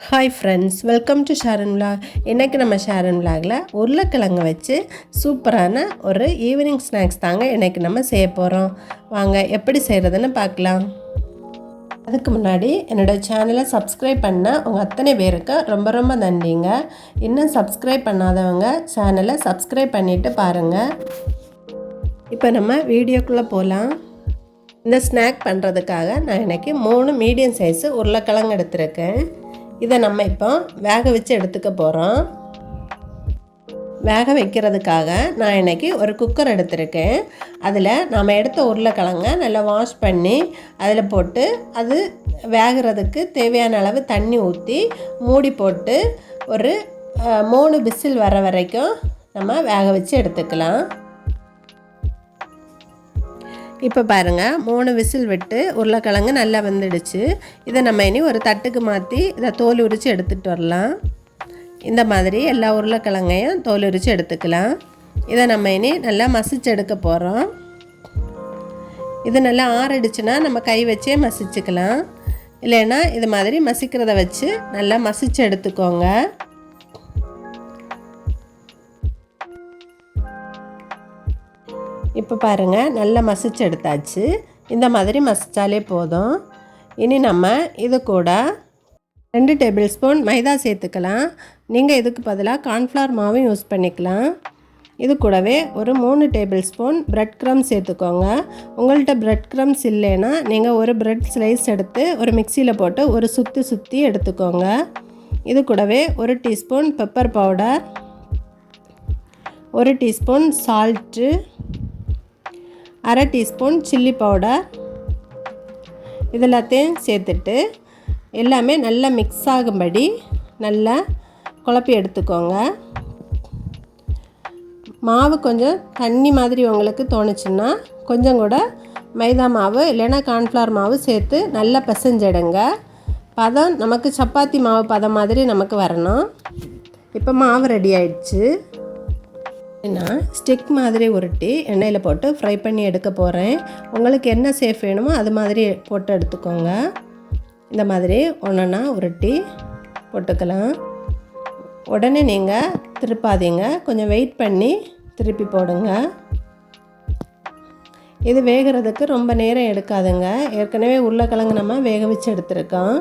Hi friends, welcome to Sharon vlog. இன்றைக்கி நம்ம ஷாரன் விலாகில் உருளைக்கிழங்கு வச்சு சூப்பரான ஒரு ஈவினிங் ஸ்நாக்ஸ் தாங்க இன்றைக்கி நம்ம செய்ய போகிறோம். வாங்க எப்படி செய்கிறதுன்னு பார்க்கலாம். அதுக்கு முன்னாடி என்னோடய சேனலை சப்ஸ்கிரைப் பண்ண உங்கள் அத்தனை பேருக்கு ரொம்ப ரொம்ப நன்றிங்க. இன்னும் சப்ஸ்கிரைப் பண்ணாதவங்க சேனலை சப்ஸ்கிரைப் பண்ணிவிட்டு பாருங்கள். இப்போ நம்ம வீடியோக்குள்ளே போகலாம். இந்த ஸ்நாக் பண்ணுறதுக்காக நான் இன்றைக்கி 3 மீடியம் சைஸு உருளைக்கிழங்கு எடுத்துருக்கேன். இதை நம்ம இப்போ வேக வச்சு எடுத்துக்க போகிறோம். வேக வைக்கிறதுக்காக நான் இன்றைக்கி ஒரு குக்கர் எடுத்திருக்கேன். அதில் நாம் எடுத்த உருளைக்கிழங்க நல்லா வாஷ் பண்ணி அதில் போட்டு அது வேகிறதுக்கு தேவையான அளவு தண்ணி ஊற்றி மூடி போட்டு ஒரு 3 விசில் வர வரைக்கும் நம்ம வேக வச்சு எடுத்துக்கலாம். இப்போ பாருங்கள், 3 விசில் விட்டு உருளைக்கிழங்கு நல்லா வெந்துடுச்சு. இதை நம்ம இனி ஒரு தட்டுக்கு மாற்றி இதை தோல் உரித்து எடுத்துகிட்டு வரலாம். இந்த மாதிரி எல்லா உருளைக்கிழங்கையும் தோல் உரித்து எடுத்துக்கலாம். இதை நம்ம இனி நல்லா மசிச்சு எடுக்க போகிறோம். இது நல்லா ஆறிடுச்சுன்னா நம்ம கை வச்சே மசிச்சுக்கலாம். இல்லைன்னா இது மாதிரி மசிக்கிறத வச்சு நல்லா மசிச்சு எடுத்துக்கோங்க. இப்போ பாருங்கள், நல்லா மசிச்சு எடுத்தாச்சு. இந்த மாதிரி மசித்தாலே போதும். இனி நம்ம இது கூட 2 டேபிள் ஸ்பூன் மைதா சேர்த்துக்கலாம். நீங்கள் இதுக்கு பதிலாக கார்ன்ஃப்ளவர் மாவும் யூஸ் பண்ணிக்கலாம். இது கூடவே ஒரு 3 டேபிள் ஸ்பூன் பிரெட் க்ரம்ஸ் சேர்த்துக்கோங்க. உங்கள்கிட்ட பிரெட் க்ரம்ஸ் இல்லைன்னா நீங்கள் ஒரு பிரெட் ஸ்லைஸ் எடுத்து ஒரு மிக்சியில் போட்டு ஒரு சுற்றி எடுத்துக்கோங்க. இது கூடவே 1 teaspoon pepper powder, 1 teaspoon salt, 1/2 teaspoon chilli powder, இதெல்லாத்தையும் சேர்த்துட்டு எல்லாமே நல்லா மிக்ஸ் ஆகும்படி நல்லா குழப்பி எடுத்துக்கோங்க. மாவு கொஞ்சம் தண்ணி மாதிரி உங்களுக்கு தோணுச்சுன்னா கொஞ்சம் கூட மைதா மாவு இல்லைன்னா கார்ன்ஃப்ளவர் மாவு சேர்த்து நல்லா பிசைஞ்சிடுங்க. பதம் நமக்கு சப்பாத்தி மாவு பதம் மாதிரி நமக்கு வரணும். இப்போ மாவு ரெடி ஆயிடுச்சு. நான் ஸ்டிக் மாதிரி உருட்டி எண்ணெயில் போட்டு ஃப்ரை பண்ணி எடுக்க போகிறேன். உங்களுக்கு என்ன சேஃப் வேணுமோ அது மாதிரி போட்டு எடுத்துக்கோங்க. இந்த மாதிரி ஒன்றா உருட்டி போட்டுக்கலாம். உடனே நீங்கள் திருப்பாதீங்க, கொஞ்சம் வெயிட் பண்ணி திருப்பி போடுங்க. இது வேகிறதுக்கு ரொம்ப நேரம் எடுக்காதுங்க. ஏற்கனவே உருளைக்கிழங்கு நம்ம வேக வச்சு எடுத்துருக்கோம்.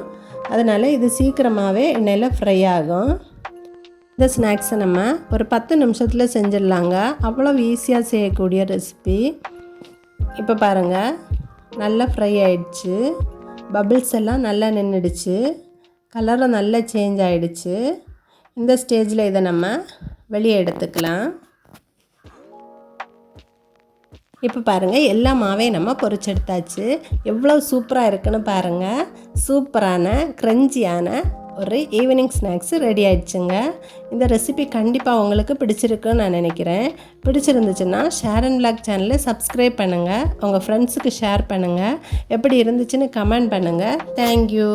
அதனால் இது சீக்கிரமாகவே எண்ணெயில் ஃப்ரை ஆகும். இந்த ஸ்நாக்ஸை நம்ம ஒரு 10 நிமிஷத்தில் செஞ்சிடலாங்க. அவ்வளோ ஈஸியாக செய்யக்கூடிய ரெசிபி. இப்போ பாருங்கள், நல்லா ஃப்ரை ஆகிடுச்சு. பபிள்ஸ் எல்லாம் நல்லா நின்றுடுச்சு. கலரும் நல்லா சேஞ்ச் ஆகிடுச்சு. இந்த ஸ்டேஜில் இதை நம்ம வெளியே எடுத்துக்கலாம். இப்போ பாருங்கள், எல்லா மாவையும் நம்ம பொரிச்சு எடுத்தாச்சு. எவ்வளோ சூப்பராக இருக்குன்னு பாருங்கள். சூப்பரான க்ரன்ச்சியான ஒரு ஈவினிங் ஸ்நாக்ஸு ரெடி ஆகிடுச்சுங்க. இந்த ரெசிபி கண்டிப்பாக உங்களுக்கு பிடிச்சிருக்குன்னு நான் நினைக்கிறேன். பிடிச்சிருந்துச்சுன்னா ஷாரன் விலாக் சேனலை சப்ஸ்கிரைப் பண்ணுங்கள். உங்கள் ஃப்ரெண்ட்ஸுக்கு ஷேர் பண்ணுங்கள். எப்படி இருந்துச்சுன்னு கமெண்ட் பண்ணுங்கள். தேங்க்யூ.